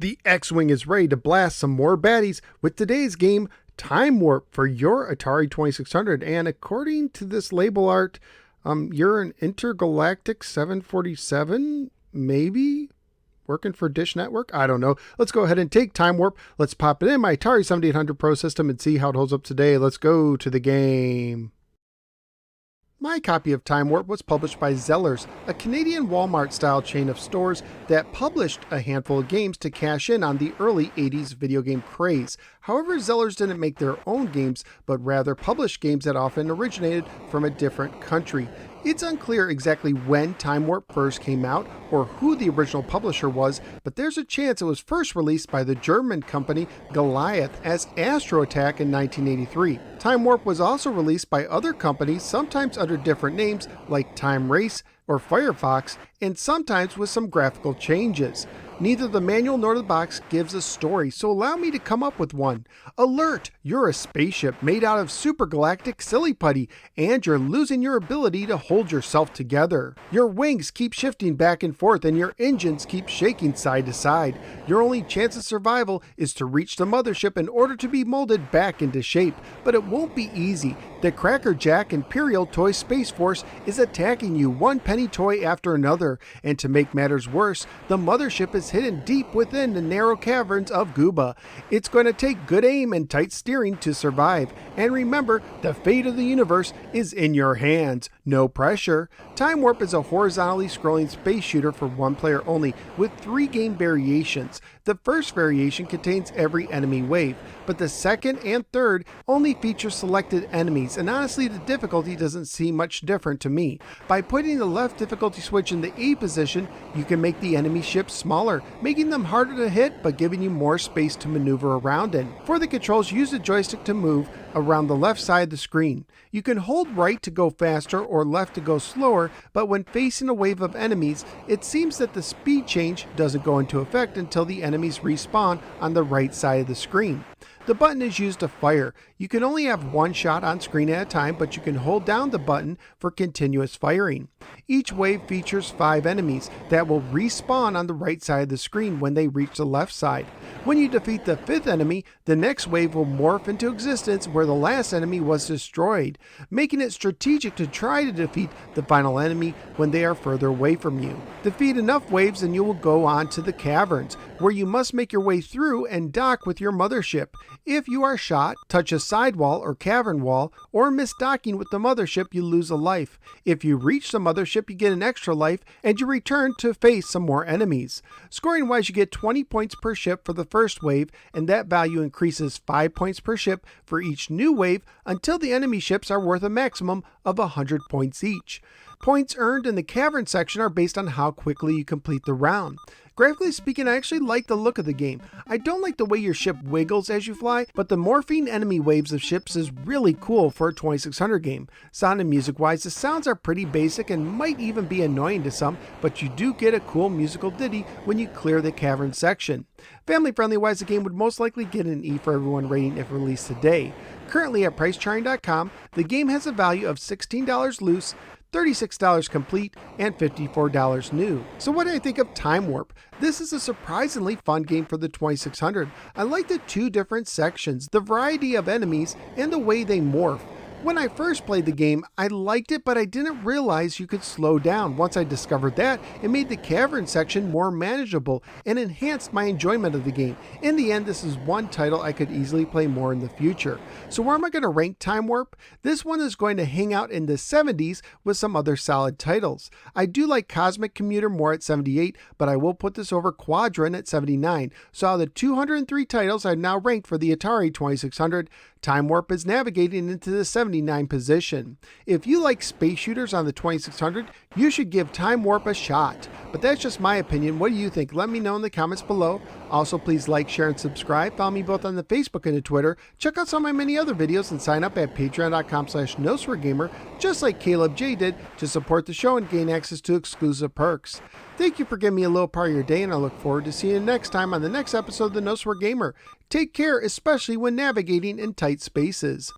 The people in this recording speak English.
The X-Wing is ready to blast some more baddies with today's game, Time Warp, for your Atari 2600. And according to this label art, you're an intergalactic 747, maybe? Working for Dish Network? I don't know. Let's go ahead and take Time Warp. Let's pop it in my Atari 7800 Pro system and see how it holds up today. Let's go to the game. My copy of Time Warp was published by Zellers, a Canadian Walmart-style chain of stores that published a handful of games to cash in on the early 80s video game craze. However, Zellers didn't make their own games, but rather published games that often originated from a different country. It's unclear exactly when Time Warp first came out or who the original publisher was, but there's a chance it was first released by the German company Goliath as Astro Attack in 1983. Time Warp was also released by other companies, sometimes under different names like Time Race or Firefox, and sometimes with some graphical changes. Neither the manual nor the box gives a story, so allow me to come up with one. Alert! You're a spaceship made out of supergalactic silly putty, and you're losing your ability to hold yourself together. Your wings keep shifting back and forth, and your engines keep shaking side to side. Your only chance of survival is to reach the mothership in order to be molded back into shape, but it won't be easy. The Cracker Jack Imperial Toy Space Force is attacking you, one penny toy after another, and to make matters worse, the mothership is hidden deep within the narrow caverns of Gooba. It's going to take good aim and tight steering to survive. And remember, the fate of the universe is in your hands. No pressure. Time Warp is a horizontally scrolling space shooter for one player only, with 3 game variations. The first variation contains every enemy wave, but the second and third only feature selected enemies, and honestly the difficulty doesn't seem much different to me. By putting the left difficulty switch in the A position, you can make the enemy ships smaller, making them harder to hit but giving you more space to maneuver around in. For the controls, use the joystick to move around the left side of the screen. You can hold right to go faster or left to go slower, but when facing a wave of enemies, it seems that the speed change doesn't go into effect until the enemies respawn on the right side of the screen. The button is used to fire. You can only have one shot on screen at a time, but you can hold down the button for continuous firing. Each wave features 5 enemies that will respawn on the right side of the screen when they reach the left side. When you defeat the 5th enemy, the next wave will morph into existence where the last enemy was destroyed, making it strategic to try to defeat the final enemy when they are further away from you. Defeat enough waves and you will go on to the caverns, where you must make your way through and dock with your mothership. If you are shot, touch a sidewall or cavern wall, or miss docking with the mothership, you lose a life. If you reach the mothership, you get an extra life, and you return to face some more enemies. Scoring wise, you get 20 points per ship for the first wave, and that value increases 5 points per ship for each new wave until the enemy ships are worth a maximum of 100 points each. Points earned in the cavern section are based on how quickly you complete the round. Graphically speaking, I actually like the look of the game. I don't like the way your ship wiggles as you fly, but the morphing enemy waves of ships is really cool for a 2600 game. Sound and music wise, the sounds are pretty basic and might even be annoying to some, but you do get a cool musical ditty when you clear the cavern section. Family friendly wise, the game would most likely get an E for everyone rating if released today. Currently at pricecharting.com, the game has a value of $16 loose, $36 complete, and $54 new. So what do I think of Time Warp? This is a surprisingly fun game for the 2600. I like the 2 different sections, the variety of enemies, and the way they morph. When I first played the game, I liked it, but I didn't realize you could slow down. Once I discovered that, it made the cavern section more manageable and enhanced my enjoyment of the game. In the end, this is one title I could easily play more in the future. So where am I going to rank Time Warp? This one is going to hang out in the 70s with some other solid titles. I do like Cosmic Commuter more at 78, but I will put this over Quadrant at 79. So out of the 203 titles I've now ranked for the Atari 2600, Time Warp is navigating into the 79 position. If you like space shooters on the 2600, you should give Time Warp a shot. But that's just my opinion. What do you think? Let me know in the comments below. Also, please like, share, and subscribe. Follow me both on the Facebook and the Twitter. Check out some of my many other videos and sign up at patreon.com/NoSwearGamer, just like Caleb J did, to support the show and gain access to exclusive perks. Thank you for giving me a little part of your day, and I look forward to seeing you next time on the next episode of the No Swear Gamer. Take care, especially when navigating in tight spaces.